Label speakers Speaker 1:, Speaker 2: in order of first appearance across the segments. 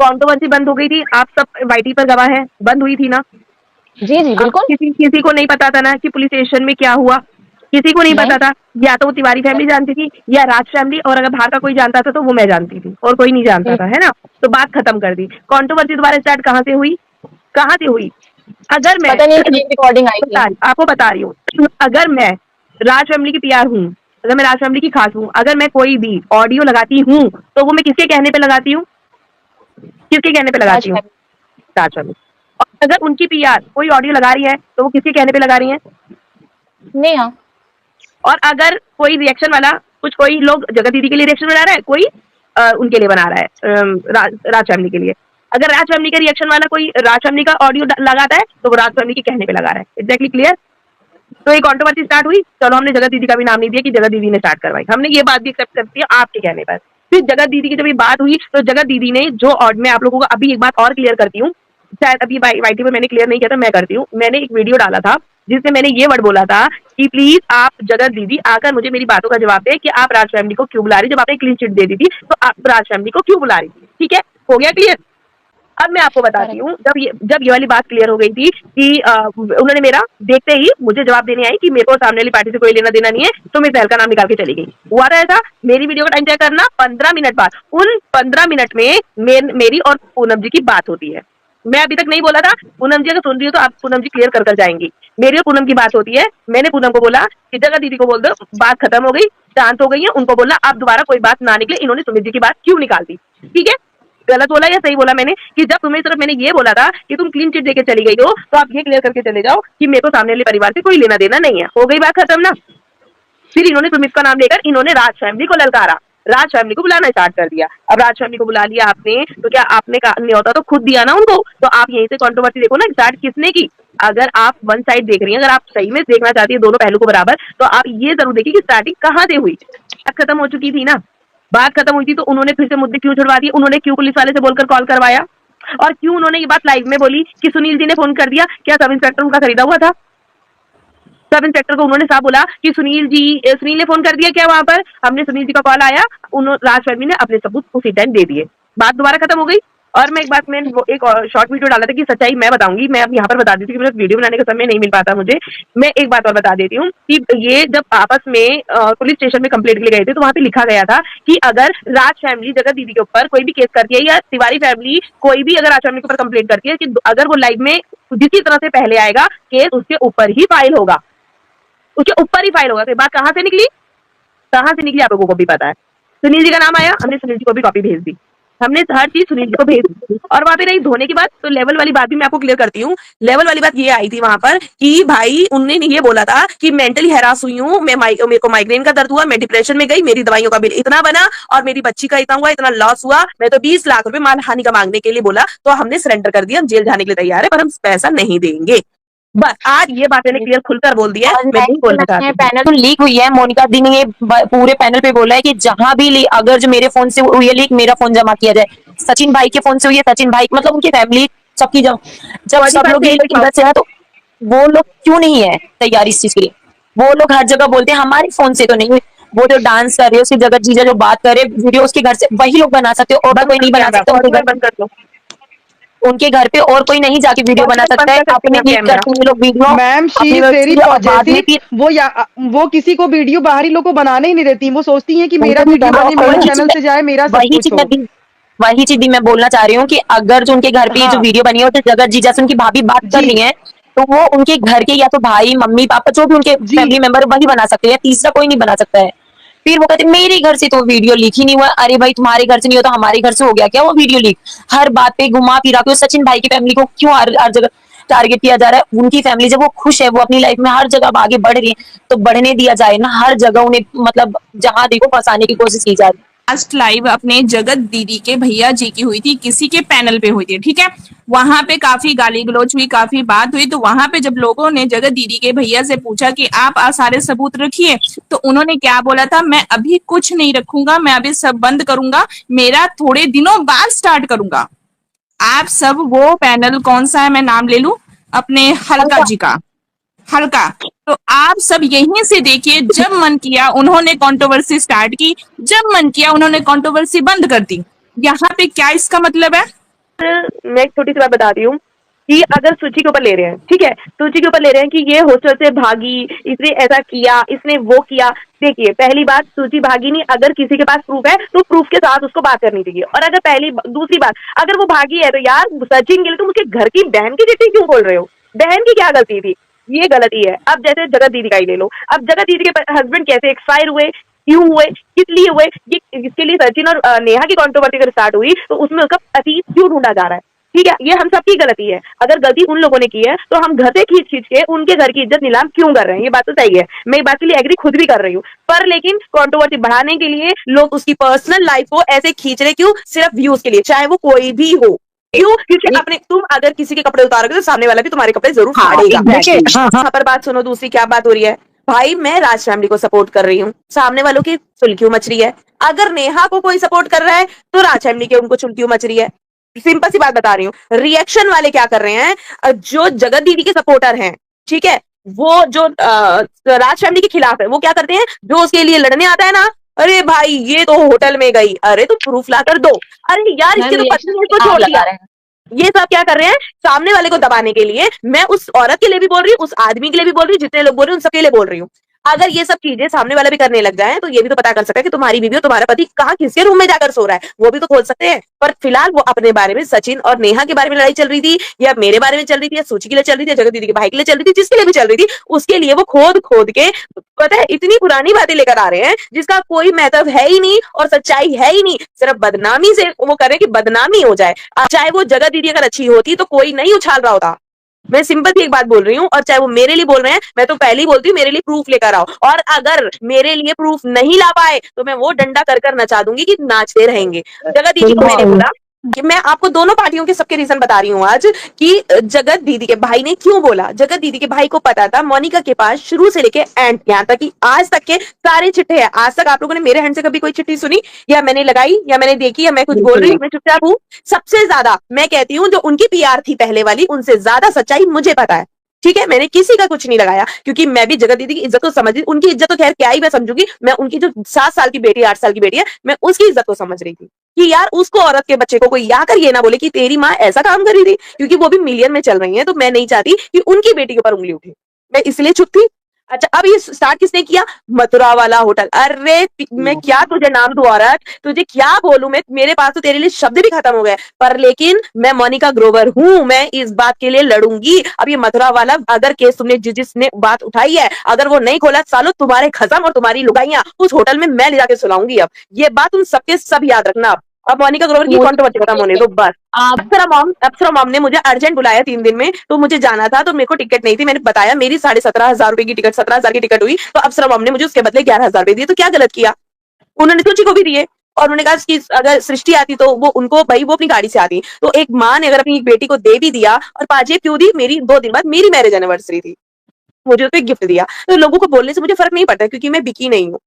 Speaker 1: Controversy बंद हो गई थी, आप सब वाईटी पर गवाह है, बंद हुई थी ना।
Speaker 2: जी जी बिल्कुल।
Speaker 1: किसी को नहीं पता था ना कि पुलिस स्टेशन में क्या हुआ, किसी को नहीं
Speaker 2: नहीं
Speaker 1: पता था। या तो वो तिवारी फैमिली जानती थी या राज फैमिली, और अगर बाहर का कोई जानता था तो वो मैं जानती थी, और कोई नहीं जानता था, है ना। तो बात खत्म कर दी। कंट्रोवर्सी दोबारा स्टार्ट कहाँ से हुई, कहाँ से हुई? अगर मैं
Speaker 2: पता नहीं रिकॉर्डिंग आई थी।
Speaker 1: आपको बता रही हूँ, अगर मैं राज फैमिली की पीआर हूँ, अगर मैं राज फैमिली की खास हूँ, अगर मैं कोई भी ऑडियो लगाती हूँ तो वो मैं किसके कहने पे लगाती हूँ, किसके कहने पे लगाती हूँ? राज फैमिली। और अगर उनकी पीआर कोई ऑडियो लगा रही है तो वो किसके कहने पे लगा रही है?
Speaker 2: नेहा।
Speaker 1: और अगर कोई रिएक्शन वाला, कुछ कोई लोग जगत दीदी के लिए रिएक्शन बना रहा है, कोई उनके लिए बना रहा है, राज फैमिली के लिए। अगर राज फैमिली का रिएक्शन वाला कोई राज फैमिली का ऑडियो लगाता है तो वो राज फैमिली के कहने पे लगा रहा है। Exactly clear. तो एक कंट्रोवर्सी स्टार्ट हुई, चलो हमने जगत दीदी का भी नाम नहीं दिया कि जगत दीदी ने स्टार्ट करवाई, हमने ये बात भी एक्सेप्ट करती है आपके कहने पर। फिर जगत दीदी की जब ये बात हुई तो जगत दीदी ने जो, और मैं आप लोगों को अभी एक बात और क्लियर करती हूँ, शायद अभी वाईटी पर मैंने क्लियर नहीं किया था, मैं करती हूँ। मैंने एक वीडियो डाला था जिसमें मैंने ये वर्ड बोला था कि प्लीज आप जगत दीदी आकर मुझे मेरी बातों का जवाब दे कि आप राज फैमिली को क्यों बुला रही, जब आपने क्लीन चिट दे दी थी तो आप राज फैमिली को क्यों बुला रही थी। ठीक है, हो गया क्लियर। अब मैं आपको बताती हूँ, जब ये वाली बात क्लियर हो गई थी कि उन्होंने मेरा देखते ही मुझे जवाब देने आई कि मेरे को सामने वाली पार्टी से कोई लेना देना नहीं है, तो मैं पहल का नाम निकाल के चली गई। हुआ था ऐसा, मेरी वीडियो का टाइम चेक करना, 15 मिनट बाद, उन 15 मिनट में मेरी और पूनम जी की बात होती है। मैं अभी तक नहीं बोला था, पूनम जी अगर सुन रही हो तो आप पूनम जी क्लियर कर जाएंगी। मेरी और पूनम की बात होती है, मैंने पूनम को बोला कि जगत दीदी को बोल दो बात खत्म हो गई, शांत हो गई है, उनको बोला आप दोबारा कोई बात ना निकले, इन्होंने सुमित जी की बात क्यों निकाल दी। ठीक है, गलत बोला या सही बोला मैंने? कि जब तुम्हें सिर्फ मैंने ये बोला था कि तुम क्लीन चिट देके चली गई हो, तो आप ये क्लियर करके चले जाओ कि मेरे को सामने वाले परिवार से कोई लेना देना नहीं है। हो गई बात खत्म ना। फिर इन्होंने सुमित का नाम लेकर इन्होंने राज फैमिली को ललकारा, राज फैमिली को बुलाना स्टार्ट कर दिया। अब राज फैमिली को बुला लिया आपने, तो क्या आपने न्योता तो खुद दिया ना उनको, तो आप यहीं से कंट्रोवर्सी देखो ना स्टार्ट किसने की। अगर आप वन साइड देख रही हैं, अगर आप सही में देखना चाहती है दोनों पहलू को बराबर, तो आप ये जरूर देखिए कि स्टार्टिंग कहाँ से हुई। बात खत्म हो चुकी थी ना, बात खत्म हुई थी, तो उन्होंने फिर से मुद्दे क्यों छुड़वा दिए, उन्होंने क्यों पुलिस वाले से बोलकर कॉल करवाया, और क्यों उन्होंने ये बात लाइव में बोली कि सुनील जी ने फोन कर दिया। क्या सब इंस्पेक्टर उनका खरीदा हुआ था? सब इंस्पेक्टर को उन्होंने साफ बोला कि सुनील ने फोन कर दिया क्या वहां पर, हमने सुनील जी का कॉल आया, राज फैमिली ने अपने सबूत उसी टाइम दे दिए, बात दोबारा खत्म हो गई। और मैं एक बात, मैं एक शॉर्ट वीडियो डाला था कि सच्चाई मैं बताऊंगी, मैं अब यहाँ पर बता देती हूँ कि मेरा वीडियो बनाने का समय नहीं मिल पाता मुझे। मैं एक बात और बता देती हूँ कि ये जब आपस में पुलिस स्टेशन में कंप्लेंट के लिए गए थे तो वहां पे लिखा गया था कि अगर राज फैमिली जगत दीदी के ऊपर कोई भी केस करती है, या तिवारी फैमिली कोई भी अगर राज फैमिली के ऊपर कंप्लेंट करती है, कि अगर वो लाइव में जिस तरह से पहले आएगा केस उसके ऊपर ही फाइल होगा, उसके ऊपर ही फाइल होगा। तो बात कहाँ से निकली, कहाँ से निकली आप लोगों को भी पता है। सुनील जी का नाम आया, हमने सुनील जी को भी कॉपी भेज दी, हमने हर चीज सुनील जी को भेज दी। और वहां पे रही धोने की बात, तो लेवल वाली बात भी मैं आपको क्लियर करती हूँ। लेवल वाली बात ये आई थी वहां पर कि भाई उन्होंने ये बोला था कि मेंटली हैरास हुई हूँ मैं, मेरे को माइग्रेन का दर्द हुआ, मैं डिप्रेशन में गई, मेरी दवाइयों का बिल इतना बना और मेरी बच्ची का इतना हुआ, इतना लॉस हुआ, मैं तो 20 लाख रुपए मानहानि का मांगने के लिए बोला, तो हमने सरेंडर कर दिया, हम जेल जाने के लिए तैयार है, पर हम पैसा नहीं देंगे। बस आज ये बात मैंने क्लियर खुलकर बोल दिया है, मैं नहीं बोलना चाहती।
Speaker 2: पैनल तो लीक हुई है, मोनिका दी ने ये पूरे पैनल पे बोला है कि जहां भी अगर जो मेरे फोन से हुई है लीक, मेरा फोन जमा किया जाए। सचिन भाई के फोन से हुई है, सचिन भाई मतलब उनकी फैमिली सबकी, जब सब लोग इधर से है, तो वो लोग क्यों नहीं है तैयार इस चीज के लिए? वो लोग हर जगह बोलते हैं हमारे फोन से तो नहीं हुई, वो जो डांस कर रहे हो, उसकी जगत जीजा जो बात करे वीडियो उसके घर से, वही लोग बना सकते हो, और कोई नहीं बना सकता। उनके घर पे और कोई नहीं जाके वीडियो बना सकता है। अपने लोग video,
Speaker 3: ma'am she is very positive. वो किसी को वीडियो बाहरी लोग को बनाने ही नहीं देती, वो सोचती हैं कि मेरा वीडियो मेरे चैनल से जाए, मेरा सब कुछ हो।
Speaker 2: वही चीज मैं बोलना चाह रही हूँ कि अगर जो उनके घर पे जो वीडियो बनी है, तो जगत जीजा से उनकी भाभी बात कर रही है, तो वो उनके घर के या तो भाई मम्मी पापा जो भी उनके फैमिली मेंबर वही बना सकते हैं, तीसरा कोई नहीं बना सकता है। फिर वो कहते मेरे घर से तो वीडियो लीक ही नहीं हुआ। अरे भाई तुम्हारे घर से नहीं हो तो हमारे घर से हो गया क्या वो वीडियो लीक? हर बात पे घुमा फिरा के सचिन भाई की फैमिली को क्यों हर जगह टारगेट किया जा रहा है? उनकी फैमिली जब वो खुश है, वो अपनी लाइफ में हर जगह आगे बढ़ रही है, तो बढ़ने दिया जाए ना। हर जगह उन्हें मतलब जहां देखो फंसाने की कोशिश की जा रही है।
Speaker 4: लास्ट लाइव अपने जगत दीदी के भैया जी की हुई थी, किसी के पैनल पे हुई थी, ठीक है। वहां पे काफी गाली गलौज हुई, काफी बात हुई। तो वहां पे जब लोगों ने जगत दीदी के भैया से पूछा कि आप सारे सबूत रखिए, तो उन्होंने क्या बोला था, मैं अभी कुछ नहीं रखूंगा, मैं अभी सब बंद करूंगा, मेरा थोड़े दिनों बाद स्टार्ट करूंगा। आप सब वो पैनल कौन सा है, मैं नाम ले लूं, अपने हल्का जी का, हल्का। तो आप सब यहीं से देखिए, जब मन किया उन्होंने कंट्रोवर्सी स्टार्ट की, जब मन किया उन्होंने कंट्रोवर्सी बंद कर दी। यहाँ पे क्या इसका मतलब है?
Speaker 1: मैं एक छोटी सी बात बताती हूँ कि अगर सूची के ऊपर ले रहे हैं, ठीक है, सूची के ऊपर ले रहे हैं कि ये हॉस्टल से भागी, इसने ऐसा किया, इसने वो किया। देखिए, पहली बात, सूची भागी नहीं, अगर किसी के पास प्रूफ है तो प्रूफ के साथ उसको बात करनी चाहिए। और अगर दूसरी बात, अगर वो भागी है तो यार सचिन के लिए तुम उसके घर की बहन की चिट्ठी क्यों बोल रहे हो? बहन की क्या गलती थी? ये गलती है। अब जैसे जगत दीदी का ही ले लो, अब जगत दीदी के हस्बैंड कैसे एक्सपायर हुए, क्यों हुए, किस लिए हुए, ये इसके लिए सचिन और नेहा की कंट्रोवर्सी अगर स्टार्ट हुई तो उसमें उसका अतीत क्यों ढूंढा जा रहा है? ठीक है, ये हम सबकी गलती है। अगर गलती उन लोगों ने की है तो हम घर से खींच खींच के उनके घर की इज्जत नीलाम क्यों कर रहे हैं? ये बात तो सही है, मैं ये बात के लिए एग्री खुद भी कर रही हूँ, पर लेकिन कंट्रोवर्सी बढ़ाने के लिए लोग उसकी पर्सनल लाइफ को ऐसे खींच रहे क्यों? सिर्फ व्यूज के लिए, चाहे वो कोई भी हो। क्यों? क्योंकि अपने तुम अगर किसी के कपड़े उतारोगे तो सामने वाला भी तुम्हारे कपड़े जरूर फाड़ेगा। यहाँ पर बात सुनो, दूसरी क्या बात हो रही है भाई, मैं राज फैमिली को सपोर्ट कर रही हूँ, सामने वालों की चुल्कियों मच रही है। अगर नेहा को कोई सपोर्ट कर रहा है तो राज फैमिली के उनको चुल्कियों मच रही है। सिंपल सी बात बता रही हूँ। रिएक्शन वाले क्या कर रहे हैं, जो जगत दीदी के सपोर्टर हैं, ठीक है, वो जो राज फैमिली के खिलाफ है, वो क्या करते हैं, जो उसके लिए लड़ने आता है ना, अरे भाई ये तो होटल में गई, अरे तो प्रूफ ला कर दो, अरे यार इसके तो पत्नी ने इसको छोड़ दिया। ये सब क्या कर रहे हैं, सामने वाले को दबाने के लिए। मैं उस औरत के लिए भी बोल रही हूँ, उस आदमी के लिए भी बोल रही हूँ, जितने लोग बोल रहे हैं उन सबके लिए बोल रही हूँ। अगर ये सब चीजें सामने वाले भी करने लग जाए तो ये भी तो पता कर सकता है कि तुम्हारी बीवी और तुम्हारा पति कहाँ किसके रूम में जाकर सो रहा है, वो भी तो खोल सकते हैं। पर फिलहाल वो अपने बारे में, सचिन और नेहा के बारे में लड़ाई चल रही थी, या मेरे बारे में चल रही थी, या सूची के लिए चल रही थी, या जगत दीदी के भाई के लिए चल रही थी, जिसके लिए भी चल रही थी, उसके लिए वो खोद खोद के पता है इतनी पुरानी बातें लेकर आ रहे हैं जिसका कोई महत्व है ही नहीं और सच्चाई है ही नहीं। सिर्फ बदनामी से वो कर रहे हैं कि बदनामी हो जाए। चाहे वो जगत दीदी अगर अच्छी होती तो कोई नहीं उछाल रहा होता। मैं सिंपल सी एक बात बोल रही हूँ, और चाहे वो मेरे लिए बोल रहे हैं, मैं तो पहले ही बोलती हूँ मेरे लिए प्रूफ लेकर आओ। और अगर मेरे लिए प्रूफ नहीं ला पाए तो मैं वो डंडा कर कर नचा दूंगी कि नाचते रहेंगे। जगत दीदी को मैंने बोला कि मैं आपको दोनों पार्टियों के सबके रीजन बता रही हूँ आज कि जगत दीदी के भाई ने क्यों बोला। जगत दीदी के भाई को पता था मोनिका के पास शुरू से लेके एंड यहाँ तक कि आज तक के सारे चिट्ठे हैं। आज तक आप लोगों ने मेरे हैंड से कभी कोई चिट्ठी सुनी, या मैंने लगाई, या मैंने देखी, या मैं कुछ बोल रही हूँ? मैं चुपचाप हूँ। सबसे ज्यादा मैं कहती हूँ जो उनकी पीआर थी पहले वाली, उनसे ज्यादा सच्चाई मुझे पता है। ठीक है, मैंने किसी का कुछ नहीं लगाया क्योंकि मैं भी जगत दीदी की इज्जत को समझ रही। उनकी इज्जत तो खैर क्या ही मैं समझूंगी, मैं उनकी जो 7 साल की बेटी, 8 साल की बेटी है, मैं उसकी इज्जत को समझ रही थी कि यार उसको, औरत के बच्चे को कोई आकर ये ना बोले कि तेरी माँ ऐसा काम कर रही थी, क्योंकि वो भी मिलियन में चल रही है। तो मैं नहीं चाहती कि उनकी बेटी के ऊपर उंगली उठे, मैं इसलिए चुप थी। अच्छा, अब ये स्टार्ट किसने किया? मथुरा वाला होटल। अरे मैं क्या तुझे नाम दूं औरत, तुझे क्या बोलूं मैं, मेरे पास तो तेरे लिए शब्द भी खत्म हो गए। पर लेकिन मैं मोनिका ग्रोवर हूं, मैं इस बात के लिए लड़ूंगी। अब ये मथुरा वाला अगर केस तुमने जिसने बात उठाई है, अगर वो नहीं खोला, सालों तुम्हारे खसम और तुम्हारी लुगाइयां उस होटल में मैं ले जाके सुलाऊंगी। अब ये बात तुम सबके सब याद रखना। अब मोनिका ग्रोवर की कंट्रोवर्सी खत्म होने दो बस। अप्सरा मॉम ने मुझे अर्जेंट बुलाया 3 दिन में, तो मुझे जाना था, तो मेरे को टिकट नहीं थी। मैंने बताया मेरी 17,500 रुपए की टिकट, 17,000 की टिकट हुई, तो अप्सरा मॉम ने मुझे उसके बदले 11,000 रुपए दिए। तो क्या गलत किया? उन्होंने सूची को भी दिए और उन्होंने कहा कि अगर सृष्टि आती तो वो उनको, भाई वो अपनी गाड़ी से आती। तो एक माँ ने अगर अपनी बेटी को दे भी दिया, और पाजेब क्यों दी, मेरी 2 दिन बाद मेरी मैरिज एनिवर्सरी थी, मुझे उसको एक गिफ्ट दिया। तो लोगों को बोलने से मुझे फर्क नहीं पड़ता क्योंकि मैं बिकी नहीं हूँ।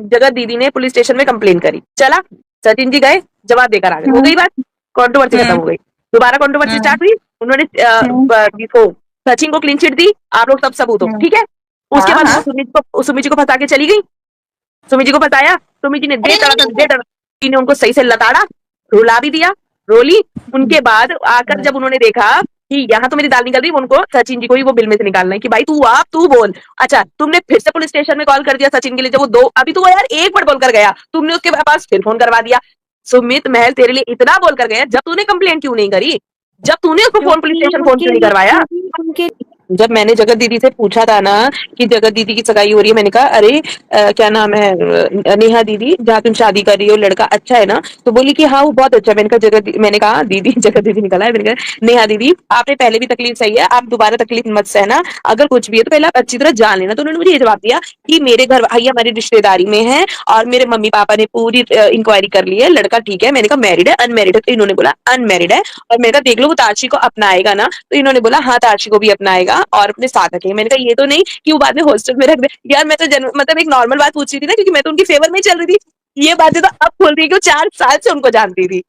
Speaker 1: जगत दीदी ने पुलिस स्टेशन में कंप्लेन करी, चला, सचिन जी गए, जवाब देकर आ गए, हो गई बात, कंट्रोवर्सी खत्म हो गई। दोबारा कंट्रोवर्सी स्टार्ट हुई, उन्होंने सचिन को क्लीन चिट दी, आप लोग सब सबूत हो, ठीक है। उसके बाद सुमी जी को फंसा के चली गई। सुमी जी को फंसाया, सुमी जी ने ने उनको सही से लताड़ा, रुला भी दिया, रोली। उनके बाद आकर जब उन्होंने देखा कि यहाँ तो मेरी दाल निकल रही, उनको सचिन जी को ही वो बिल में से निकालना है कि भाई तू बोल। अच्छा, तुमने फिर से पुलिस स्टेशन में कॉल कर दिया सचिन के लिए, जब वो 2, अभी तो वो यार 1 बार बोलकर गया, तुमने उसके पास फिर फोन करवा दिया। सुमित महल तेरे लिए इतना बोलकर गया, जब तूने कंप्लेंट क्यों नहीं करी? जब तूने उसको फोन पुलिस स्टेशन फोन क्यों नहीं करवाया? जब मैंने जगत दीदी से पूछा था ना कि जगत दीदी की सगाई हो रही है, मैंने कहा अरे क्या नाम है, नेहा दीदी जहाँ तुम शादी कर रही हो लड़का अच्छा है ना? तो बोली कि हाँ वो बहुत अच्छा है। मैंने कहा दीदी, जगत दीदी निकला है, मैंने कहा नेहा दीदी आपने पहले भी तकलीफ सही है, आप दोबारा तकलीफ मत सहना, अगर कुछ भी है तो पहले आप अच्छी तरह जान लेना। तो उन्होंने मुझे ये जवाब दिया कि मेरे घर भाई हमारी रिश्तेदारी में है और मेरे मम्मी पापा ने पूरी इंक्वायरी कर ली है, लड़का ठीक है। मैंने कहा मैरिड है, अनमेरिड है? तो इन्होंने बोला अनमेरिड है। और मैंने कहा देख लो वो तारशी को अपनाएगा ना? तो इन्होंने बोला हाँ तारशी को भी अपनाएगा और अपने साथ रखेंगे। मैंने कहा ये तो नहीं कि वो बाद में हॉस्टल में रख दे। यार मैं तो मतलब एक नॉर्मल बात पूछ रही थी ना, क्योंकि मैं तो उनकी फेवर में चल रही थी। ये बातें तो अब खोल रही है कि 4 साल से उनको जानती थी,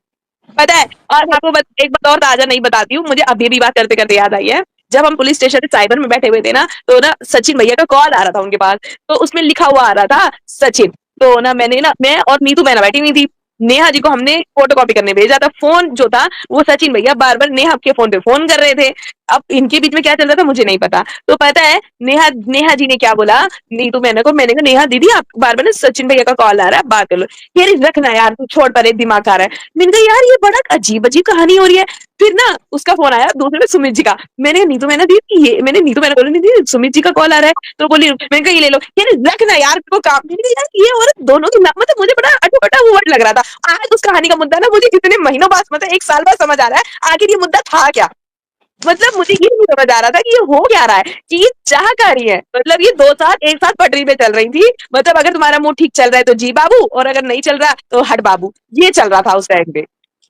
Speaker 1: पता है। और आपको एक बात और ताजा नहीं बताती हूँ, मुझे अभी भी बात करते करते याद आई है। जब हम पुलिस स्टेशन साइबर में बैठे हुए थे ना, तो ना सचिन भैया का कॉल आ रहा था उनके पास, तो उसमें लिखा हुआ आ रहा था सचिन। तो ना मैं और नीतू मैना बैठी हुई थी, नेहा जी को हमने फोटोकॉपी करने भेजा था, फोन जो था वो सचिन भैया बार बार नेहा के फोन पे फोन कर रहे थे। अब इनके बीच में क्या चल रहा था मुझे नहीं पता। तो पता है नेहा जी ने क्या बोला, नीतू मैंने कहा नेहा दीदी आप बार बार ना सचिन भैया का कॉल आ रहा है, बात कर लो। कह रही रखना यार तू छोड़, पर दिमाग खा रहा है। मैंने कहा यार ये बड़ा अजीब अजीब कहानी हो रही है। फिर ना उसका फोन आया दूसरे में सुमित जी का। मैंने कहा नीतू मैंने दी ये मैंने नीतू मैंने बोला दीदी सुमित जी का कॉल आ रहा है। तो बोली मैंने कहा ये ले लो। कह रही रखना यार को काम। मैंने कहा यार ये औरत दोनों की मतलब मुझे बड़ा अटपटा वर्ड लग रहा था। आज उस कहानी का मुद्दा ना मुझे कितने महीनों बाद मतलब 1 साल बाद समझ आ रहा है आखिर ये मुद्दा था क्या। मतलब मुझे ये नहीं समझ आ रहा था कि ये हो क्या रहा है, कि ये चाह क्या रही है। मतलब ये 2 साल एक साथ पटरी पे चल रही थी। मतलब अगर तुम्हारा मूड ठीक चल रहा है तो जी बाबू, और अगर नहीं चल रहा तो हट बाबू, ये चल रहा था उस टाइम पे।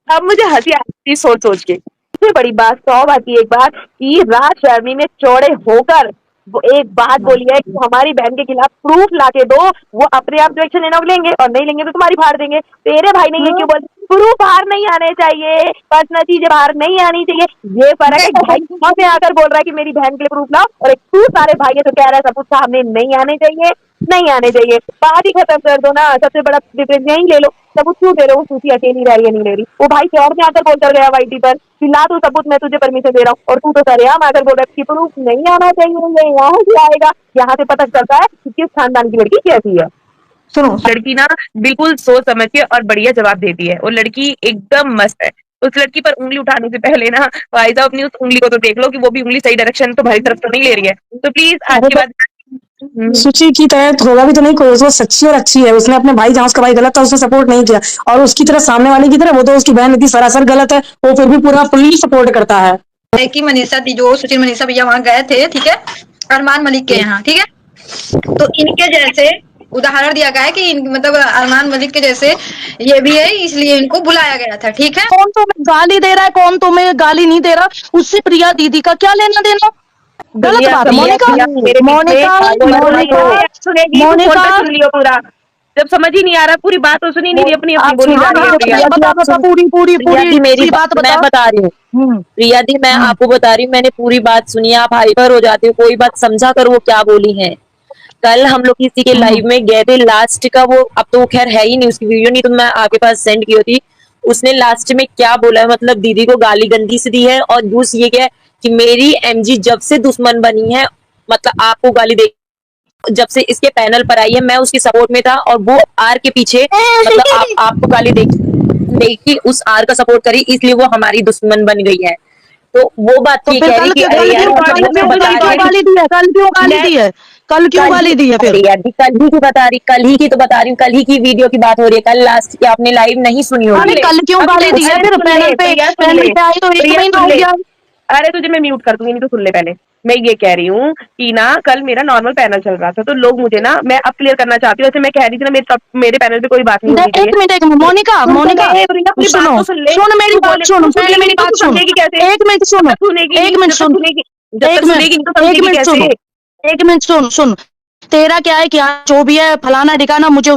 Speaker 1: अब मुझे हंसी आती है सोच सोच के। सबसे बड़ी बात सौ बात की एक बात कि राज शर्मी में चौड़े होकर वो एक बात बोली है कि हमारी बहन के खिलाफ प्रूफ लाके दो, वो अपने आप जो एक्शन लेना वो लेंगे, और नहीं लेंगे तो तुम्हारी फाड़ देंगे। तेरे भाई ने ये क्यों बोल, प्रूफ बाहर नहीं आने चाहिए, पर्सनल चीजें बाहर नहीं आनी चाहिए। ये फर्क है, भाई में आकर बोल रहा है कि मेरी बहन के लिए प्रूफ लाओ, और एक तू सारे भाई है तो कह रहा है सब कुछ सामने नहीं आने चाहिए, नहीं आने चाहिए। बात ही खत्म कर दो ना, सबसे बड़ा डिफरेंस यही ले लो। सबूत क्यों दे रहे हो, सूची अकेली रह रही है नहीं ले रही। वो भाई शहर में आकर बोल कर गया वाईटी पर कि ला तू सबूत, मैं तुझे परमिशन दे रहा हूँ, और तू तो सरेआम आकर बोल रहा है कि प्रूफ नहीं आना चाहिए, ये यहाँ से आएगा। यहाँ से पता चलता है कि किस खानदान की लड़की कैसी है। सुनो, लड़की ना बिल्कुल सोच समझ के और बढ़िया जवाब देती है, और लड़की एकदम मस्त है। उस लड़की पर उंगली उठाने से पहले ना भाई साहब अपनी उस उंगली को तो देख लो कि वो भी उंगली सही डायरेक्शन तुम्हारी तरफ तो नहीं ले रही है। तो प्लीज आज के बाद
Speaker 5: सुचि की तरह होगा भी तो नहीं कोई, वो सच्ची और अच्छी है। उसने अपने भाई, जहाँ उसका भाई गलत था उसने सपोर्ट नहीं किया, और उसकी तरह सामने वाले की तरह वो तो उसकी बहन इतनी सरासर गलत है, वो फिर भी पूरा फुल्ली सपोर्ट करता है।
Speaker 6: कि मनीषा दी जो सुशील मनीषा भैया वहां गए थे, ठीक है, अरमान मलिक के यहाँ, ठीक है, तो इनके जैसे उदाहरण दिया गया है कि मतलब अरमान मलिक के जैसे ये भी है, इसलिए इनको बुलाया गया था, ठीक है।
Speaker 3: कौन तुम्हें गाली दे रहा है, कौन तुम्हें गाली नहीं दे रहा, उससे प्रिया दीदी का क्या लेना देना। गलत बात है। मोनिका
Speaker 1: पूरा जब समझ ही नहीं आ रहा, पूरी बात तो सुनी नहीं रही, अपनी अपनी बोली जा रही है।
Speaker 3: बता पूरी
Speaker 2: मेरी
Speaker 3: बात
Speaker 2: मैं
Speaker 3: बता।
Speaker 2: बता रही हूँ प्रिया दी, मैं आपको बता रही हूँ, मैंने पूरी बात सुनी। आप हाइपर हो जाते हो, कोई बात समझा कर वो क्या बोली है। कल हम लोग किसी के लाइव में गए थे, लास्ट का वो अब तो खैर है ही नहीं, उसकी वीडियो नहीं तो मैं आपके पास सेंड की होती। उसने लास्ट में क्या बोला है, मतलब दीदी को गाली गंदी से दी है, और दूसरी ये क्या है कि मेरी एमजी जब से दुश्मन बनी है, मतलब आपको गाली दे, जब से इसके पैनल पर आई है मैं उसकी सपोर्ट में था, और वो आर के पीछे मतलब आपको गाली देखी उस आर का सपोर्ट करी, इसलिए वो हमारी दुश्मन बन गई है। तो वो बात
Speaker 3: तो
Speaker 2: ये
Speaker 3: फिर
Speaker 2: कह रही कि
Speaker 3: कल क्यों गाली दी है, कल क्यों गाली दी है, कल क्यों गाली दी है फिर।
Speaker 2: कल ही की बता रही, कल ही की तो बता रही हूँ, कल ही की वीडियो की बात हो रही है, कल लास्ट की आपने लाइव नहीं सुनी होगी।
Speaker 3: अरे कल क्यों गाली दी है फिर, पैनल पे आई तो 1 महीना हो गया।
Speaker 1: अरे तुझे मैं म्यूट कर दूंगी, नहीं तो सुन ले पहले। मैं ये कह रही हूँ कि ना कल मेरा नॉर्मल पैनल चल रहा था, तो लोग मुझे ना, मैं अब क्लियर करना चाहती हूँ, ऐसे मैं कह रही थी ना मेरे पैनल पे कोई बात नहीं होनी चाहिए।
Speaker 3: एक मिनट मोनिका सुनो, सुन मेरी बात, सुनो पहले मेरी बात सुनो, एक मिनट सुनो, एक मिनट सुन, एक मिनट सुन, तेरा क्या है, क्या जो भी है फलाना ढिकाना, मुझे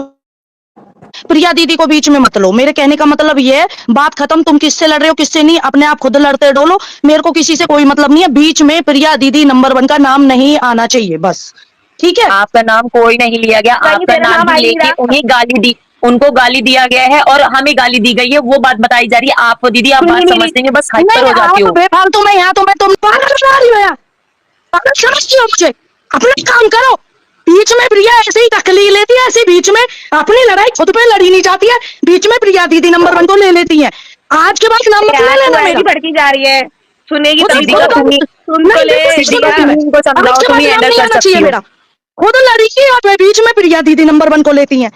Speaker 3: प्रिया दीदी को बीच में मत लो। मेरे कहने का मतलब ये है, बात खत्म, तुम किससे लड़ रहे हो किससे नहीं, अपने आप खुद लड़ते डोलो, मेरे को किसी से कोई मतलब नहीं है। बीच में प्रिया दीदी नंबर 1 का नाम नहीं आना चाहिए, बस ठीक है।
Speaker 2: आपका नाम कोई नहीं लिया गया, आपका नाम लेके उन्हें गाली दी, उनको गाली दिया गया है और हमें गाली दी गई है, वो बात बताई जा रही है। आप दीदी आप बात समझते हैं, बस हाइपर हो जाती हो।
Speaker 3: बेफालतू में यहाँ तो मैं तुम समझती हो, मुझे अपना काम करो। बीच में प्रिया ऐसे ही तकलीफ लेती है, ऐसे बीच में अपनी लड़ाई खुद पे लड़ी नहीं जाती है, बीच में प्रिया दीदी नंबर 1 को ले लेती है। आज के बाद नंबर ले लेना, मेरी
Speaker 1: भड़की जा रही है, सुनेगी
Speaker 3: खुद
Speaker 1: तभी तो
Speaker 3: मेरा खुद लड़की, और बीच में प्रिया दीदी नंबर 1 को लेती है।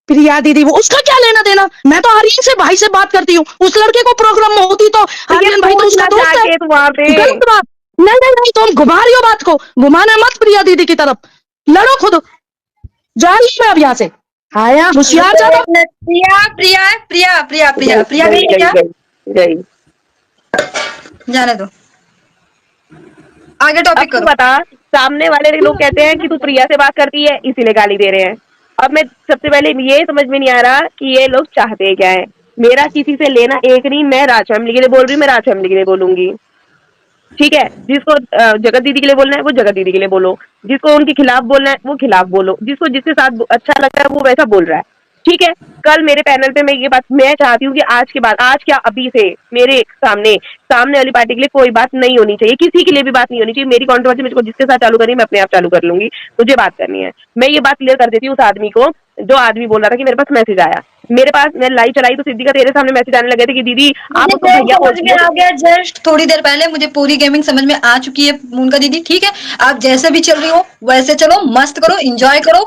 Speaker 3: प्रिया दीदी वो उसका क्या लेना देना, मैं तो आर्यन से भाई से बात करती हूँ, उस लड़के को प्रॉब्लम होती तो आर्यन भाई तो उसका दोस्त है। गलत बात नहीं, तुम घुमा रही हो बात को, घुमाना मत प्रिया दीदी की तरफ, लड़ो खुद, जा रही मैं अब यहाँ से। आया होशियार ज्यादा।
Speaker 6: प्रिया प्रिया प्रिया प्रिया प्रिया प्रिया गई, जाने दो, आगे टॉपिक करो।
Speaker 1: बता, सामने वाले लोग कहते हैं कि तू प्रिया से बात करती है इसीलिए गाली दे रहे हैं। अब मैं सबसे पहले ये समझ में नहीं आ रहा कि ये लोग चाहते क्या है। मेरा किसी से लेना एक नहीं, मैं राज फैमिली के लिए बोल रही हूँ, मैं राज फैमिली के लिए बोलूंगी, ठीक है। जिसको जगत दीदी के लिए बोलना है वो जगत दीदी के लिए बोलो, जिसको उनके खिलाफ बोलना है वो खिलाफ बोलो, जिसको जिसके साथ अच्छा लगता है वो वैसा बोल रहा है, ठीक है, कल मेरे पैनल पे मैं चाहती हूँ कि आज के बाद, आज क्या अभी से मेरे सामने वाली पार्टी के लिए कोई बात नहीं होनी चाहिए, किसी के लिए भी बात नहीं होनी चाहिए। मेरी कंट्रोवर्सी मुझको जिसके साथ चालू करनी है मैं अपने आप चालू कर लूंगी, मुझे बात करनी है। मैं ये बात क्लियर कर देती हूँ उस आदमी को, जो आदमी बोल रहा था कि मेरे पास मैसेज आया, मेरे पास, मैं लाइव चलाई तो सिद्धिका तेरे सामने मैसेज आने लगे थे कि दीदी आप उसको भैया
Speaker 6: समझ में आ गया, जस्ट थोड़ी देर पहले मुझे पूरी गेमिंग समझ में आ चुकी है मुनका दीदी। ठीक है, आप जैसे भी चल रही हो वैसे चलो, मस्त करो, एंजॉय करो,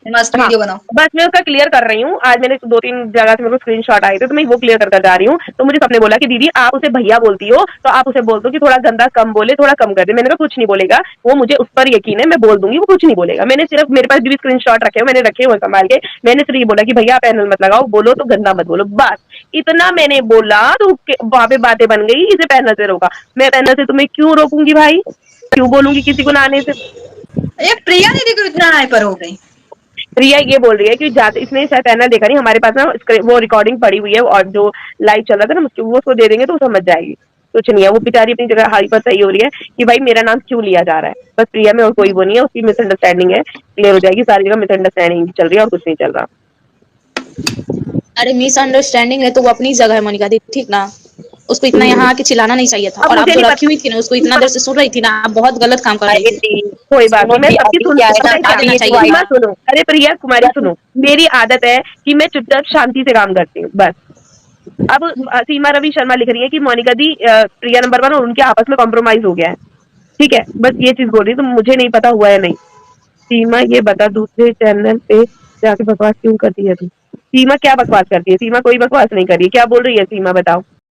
Speaker 6: मस्त
Speaker 1: हाँ,
Speaker 6: वीडियो बनाओ।
Speaker 1: बस मैं उसका क्लियर कर रही हूँ। आज मैंने 2-3 जगह से मेरे को स्क्रीनशॉट आए थे, तो मैं वो क्लियर कर जा रही हूँ। तो मुझे सबने बोला कि दीदी आप उसे भैया बोलती हो, तो आप उसे बोल दो कि थोड़ा गंदा कम बोले, थोड़ा कम कर दे। मैंने कहा कुछ नहीं बोलेगा वो, मुझे उस पर यकीन है, मैं बोल दूंगी वो कुछ नहीं बोलेगा। मैंने सिर्फ, मेरे पास भी स्क्रीनशॉट रखे हुए, मैंने रखे हुए संभाल के, मैंने सिर्फ ये बोला कि भैया आप पैनल मत लगाओ, बोलो तो गंदा मत बोलो, बस इतना मैंने बोला। तो वहां पे बातें बन गई, इसे पैनल से रोका। मैं पैनल से तुम्हें क्यों रोकूंगी भाई, क्यों बोलूंगी किसी को ना आने से?
Speaker 6: ये प्रिया दीदी को इतना हाइपर हो गई।
Speaker 1: रिया ये बोल रही है कि जाते, इसने शायद पैनल देखा नहीं, हमारे पास ना वो रिकॉर्डिंग पड़ी हुई है, और जो लाइव चल रहा था ना वो उसको दे देंगे तो समझ जाएगी। कुछ नहीं है, वो बेचारी अपनी जगह हाइपर सही हो रही है कि भाई मेरा नाम क्यों लिया जा रहा है। बस प्रिया में और कोई वो नहीं है, उसकी मिसअंडरस्टैंडिंग है, क्लियर हो जाएगी। सारी जगह मिसअंडरस्टैंडिंग चल रही है और कुछ नहीं चल रहा।
Speaker 7: अरे मिसअंडरस्टैंडिंग है तो वो अपनी जगह है मोनिका दी, ठीक ना? उसको इतना यहाँ आके चिल्लाना नहीं चाहिए था।
Speaker 1: अब
Speaker 7: और आप
Speaker 1: मुझे
Speaker 7: जो
Speaker 1: नहीं
Speaker 7: रखी हुई थी ना, उसको इतना देर से सुन रही थी ना, आप बहुत गलत काम कर रही थी।
Speaker 1: कोई बात नहीं, मैं सबकी
Speaker 2: क्या है ना,
Speaker 7: बता देना चाहिए।
Speaker 1: सुनो सुनो, अरे प्रिया कुमारी सुनो, मेरी आदत है कि मैं चुपचाप शांति से काम करती हूँ, बस। अब सीमा रवि शर्मा लिख रही है कि मोनिका दी प्रिया नंबर 1 और उनके आपस में कॉम्प्रोमाइज हो गया है। ठीक है, बस ये चीज बोल रही, तो मुझे नहीं पता हुआ है नहीं। सीमा ये बता, दूसरे चैनल पे जाके बकवास क्यों करती है तू? सीमा क्या बकवास करती है? सीमा कोई बकवास नहीं कर रही है, क्या बोल रही है सीमा बताओ।